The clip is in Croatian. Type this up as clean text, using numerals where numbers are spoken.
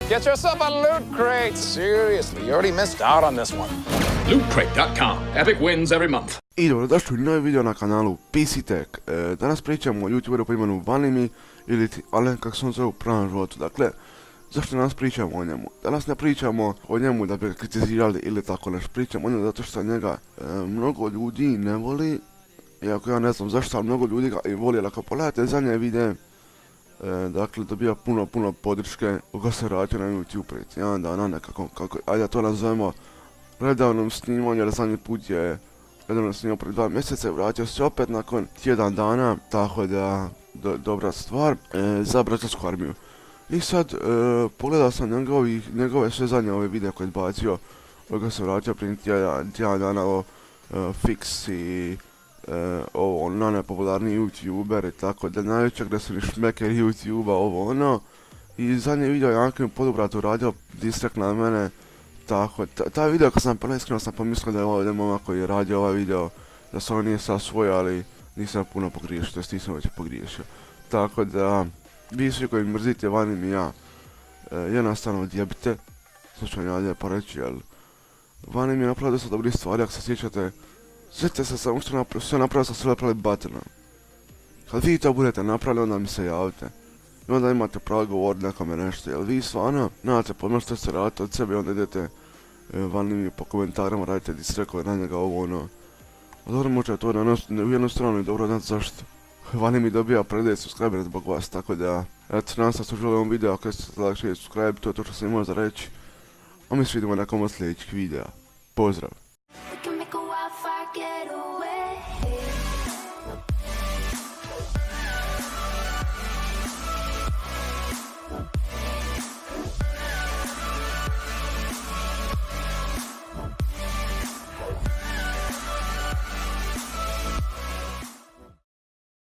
Get yourself a Loot Crate! Seriously, you already missed out on this one. LootCrate.com. Epic wins every month. I dobrodošli u novi video na kanalu PC Tech. Danas pričamo o youtuberu po imenu Vanimi ili Alen kako se on zove u pravom životu. Dakle, zašto danas pričamo o njemu? Danas ne pričamo o njemu da bi ga kritizirali ili tako nešto. Pričamo o njemu zato što njega mnogo ljudi ne voli. Iako ja ne znam zašto, ali mnogo ljudi ga i voli. Ako pogledate zadnje videe, dakle dobija puno podrške koga se vratio na YouTube pred jedan dana nekako, ajde to nazovemo redovnom snimanju, jer zadnji put je redovno snimao pred 2 mjeseca, vratio se opet nakon tjedan dana, tako da dobra stvar za braćarsku armiju. I sad pogledao sam njegove sve zadnje ove videe koje je izbacio, koga se vratio prije tjedan dana o Fixi, ovo najpopularniji youtuber i tako da najveći agresivni šmeker youtube-a ovo ono. I zadnji video Janko mi podobrat uradio distrakt na mene, tako taj video kad sam prvo iskreno sam pomislio da je ovdje momak koji je radio ovaj video, da se on nije sad svoj, ali nisam puno pogriješio, to jest nisam već pogriješio. Tako da vi svi koji mrzite Vanim i ja, jednostavno odjebite, slučajno ja lijepo reći, jer Vanim je napravio dosta dobrih stvari, ako se sjećate. Sjetite se samo što sve napravio sa sve napravili buttonom. Kad vi to budete napravili, onda mi se javite. I onda imate pravo govoriti nekome nešto, jer vi stvarno nemate pojma što se radite od sebe i onda idete Vanimi po komentarima, radite distrekove na njega ovo ono. A dobro možda je to u jednu stranu i dobro znati zašto. Vanimi dobija predaje subscribera zbog vas, tako da eto, nadam se da ste uživali ovom videu, ako ste lakše subscribe, to je to što sam imao za reći. A mi se vidimo nakon sljedećih videa. Pozdrav!